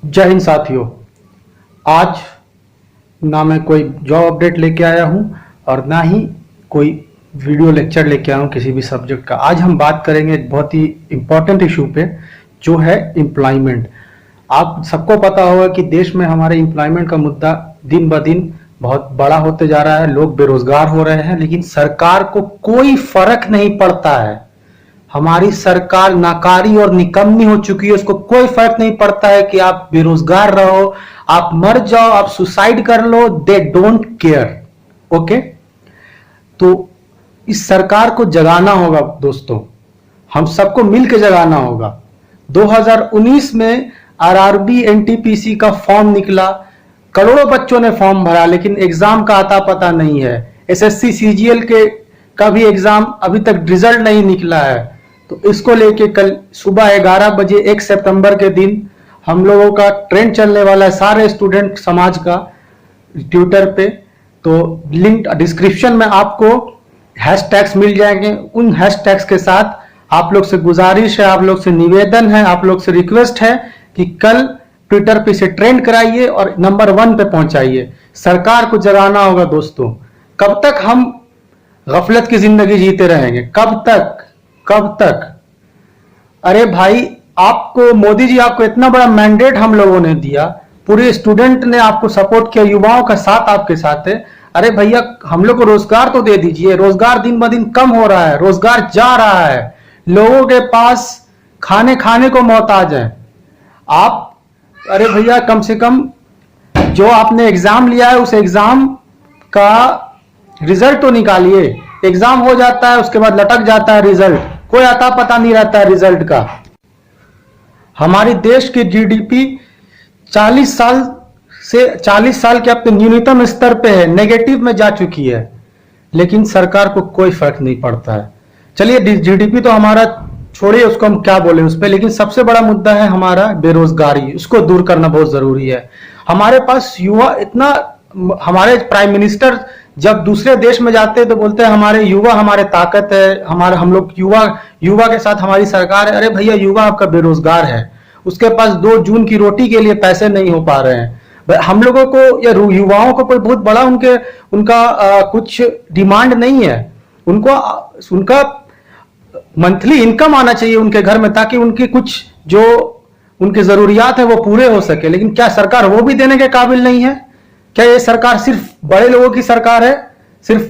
जय हिंद साथियों। आज ना मैं कोई जॉब अपडेट लेके आया हूं और ना ही कोई वीडियो लेक्चर लेके आया हूं किसी भी सब्जेक्ट का। आज हम बात करेंगे एक बहुत ही इम्पोर्टेंट इशू पे, जो है एम्प्लॉयमेंट। आप सबको पता होगा कि देश में हमारे एम्प्लॉयमेंट का मुद्दा दिन ब दिन बहुत बड़ा होते जा रहा है। लोग बेरोजगार हो रहे हैं, लेकिन सरकार को कोई फर्क नहीं पड़ता है। हमारी सरकार नाकारी और निकम्मी हो चुकी है। उसको कोई फर्क नहीं पड़ता है कि आप बेरोजगार रहो, आप मर जाओ, आप सुसाइड कर लो, दे डोंट केयर। ओके, तो इस सरकार को जगाना होगा दोस्तों, हम सबको मिलकर जगाना होगा। 2019 में आरआरबी एनटीपीसी का फॉर्म निकला, करोड़ों बच्चों ने फॉर्म भरा, लेकिन एग्जाम का आता पता नहीं है। एसएससी सीजीएल के का भी एग्जाम अभी तक रिजल्ट नहीं निकला है। तो इसको लेके कल सुबह 11 बजे 1 सितंबर के दिन हम लोगों का ट्रेंड चलने वाला है, सारे स्टूडेंट समाज का, ट्विटर पे। तो लिंक डिस्क्रिप्शन में आपको हैशटैग्स मिल जाएंगे। उन हैशटैग्स के साथ आप लोग से गुजारिश है, आप लोग से निवेदन है, आप लोग से रिक्वेस्ट है कि कल ट्विटर पे से ट्रेंड कराइए और नंबर 1 पे पहुंचाइए। सरकार को जगाना होगा दोस्तों। कब तक हम गफलत की जिंदगी जीते रहेंगे? कब तक? अरे भाई, आपको मोदी जी, आपको इतना बड़ा मैंडेट हम लोगों ने दिया, पूरे स्टूडेंट ने आपको सपोर्ट किया, युवाओं का साथ आपके साथ है। अरे भैया, हम लोग को रोजगार तो दे दीजिए। रोजगार दिन ब दिन कम हो रहा है, रोजगार जा रहा है, लोगों के पास खाने को मोहताज है आप। अरे भैया, कम से कम जो आपने एग्जाम लिया है उस एग्जाम का रिजल्ट तो निकालिए। एग्जाम हो जाता है, उसके बाद लटक जाता है रिजल्ट, कोई आता पता नहीं रहता है रिजल्ट का। हमारे देश की जीडीपी 40 साल के अपने न्यूनतम स्तर पे है, नेगेटिव में जा चुकी है, लेकिन सरकार को कोई फर्क नहीं पड़ता है। चलिए, जीडीपी तो हमारा छोड़िए, उसको हम क्या बोले उस पे, लेकिन सबसे बड़ा मुद्दा है हमारा बेरोजगारी। उसको दूर करना बहुत जरूरी है। हमारे पास युवा इतना, हमारे प्राइम मिनिस्टर जब दूसरे देश में जाते हैं तो बोलते हैं हमारे युवा हमारे ताकत है, हम लोग युवा के साथ हमारी सरकार है। अरे भैया, युवा आपका बेरोजगार है, उसके पास 2 जून की रोटी के लिए पैसे नहीं हो पा रहे हैं। हम लोगों को या युवाओं को कोई बहुत बड़ा उनका कुछ डिमांड नहीं है। उनका मंथली इनकम आना चाहिए उनके घर में, ताकि उनकी कुछ जो उनके जरूरियात है वो पूरे हो सके। लेकिन क्या सरकार वो भी देने के काबिल नहीं है? क्या ये सरकार सिर्फ बड़े लोगों की सरकार है? सिर्फ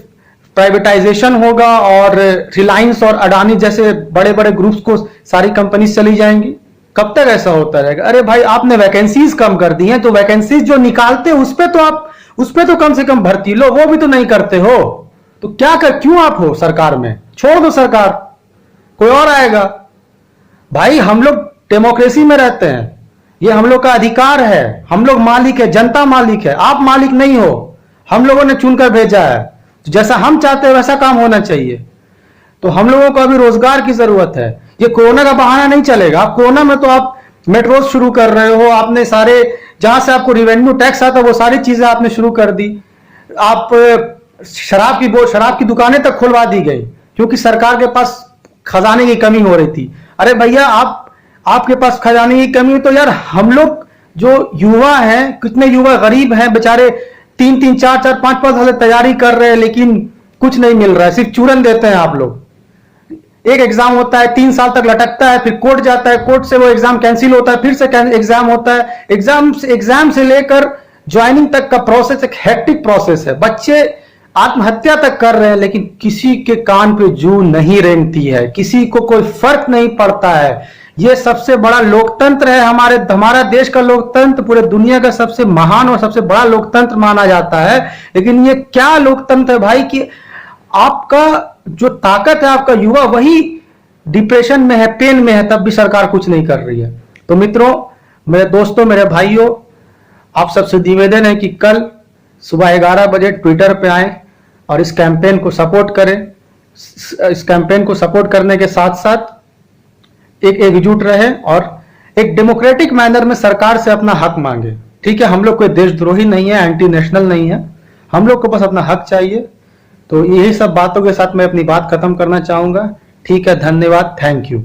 प्राइवेटाइजेशन होगा और रिलायंस और अडानी जैसे बड़े बड़े ग्रुप्स को सारी कंपनीज चली जाएंगी? कब तक ऐसा होता रहेगा? अरे भाई, आपने वैकेंसीज कम कर दी हैं, तो वैकेंसीज जो निकालते हैं उस पे तो कम से कम भर्ती लो, वो भी तो नहीं करते हो। तो क्यों आप हो सरकार में? छोड़ दो सरकार, कोई और आएगा। भाई, हम लोग डेमोक्रेसी में रहते हैं, ये हम लोग का अधिकार है, हम लोग मालिक है, जनता मालिक है, आप मालिक नहीं हो। हम लोगों ने चुनकर भेजा है, तो जैसा हम चाहते हैं वैसा काम होना चाहिए। तो हम लोगों को अभी रोजगार की जरूरत है। ये कोरोना का बहाना नहीं चलेगा। आप कोरोना में तो आप मेट्रो शुरू कर रहे हो, आपने सारे जहां से आपको रिवेन्यू टैक्स आता वो सारी चीजें आपने शुरू कर दी। आप शराब की दुकानें तक खुलवा दी गई, क्योंकि सरकार के पास खजाने की कमी हो रही थी। अरे भैया, आपके पास खजाने की कमी है तो यार, हम लोग जो युवा हैं, कितने युवा गरीब हैं बेचारे, 3-3, 4-4, 5-5 साल तैयारी कर रहे हैं, लेकिन कुछ नहीं मिल रहा है, सिर्फ चूरन देते हैं आप लोग। एक एग्जाम होता है, 3 साल तक लटकता है, फिर कोर्ट जाता है, कोर्ट से वो एग्जाम कैंसिल होता है, फिर से एग्जाम होता है। एग्जाम से लेकर ज्वाइनिंग तक का प्रोसेस एक हेक्टिक प्रोसेस है। बच्चे आत्महत्या तक कर रहे हैं, लेकिन किसी के कान पे जू नहीं रेंगती है, किसी को कोई फर्क नहीं पड़ता है। ये सबसे बड़ा लोकतंत्र है। हमारा देश का लोकतंत्र पूरे दुनिया का सबसे महान और सबसे बड़ा लोकतंत्र माना जाता है। लेकिन ये क्या लोकतंत्र है भाई, कि आपका जो ताकत है, आपका युवा, वही डिप्रेशन में है, पेन में है, तब भी सरकार कुछ नहीं कर रही है। तो मित्रों, मेरे दोस्तों, मेरे भाइयों, आप सबसे निवेदन है कि कल सुबह 11 बजे ट्विटर पे आए और इस कैंपेन को सपोर्ट करें। इस कैंपेन को सपोर्ट करने के साथ साथ एक एकजुट रहे और एक डेमोक्रेटिक मैनर में सरकार से अपना हक मांगे। ठीक है, हम लोग कोई देशद्रोही नहीं है, एंटी नेशनल नहीं है, हम लोग को बस अपना हक चाहिए। तो यही सब बातों के साथ मैं अपनी बात खत्म करना चाहूंगा। ठीक है, धन्यवाद, थैंक यू।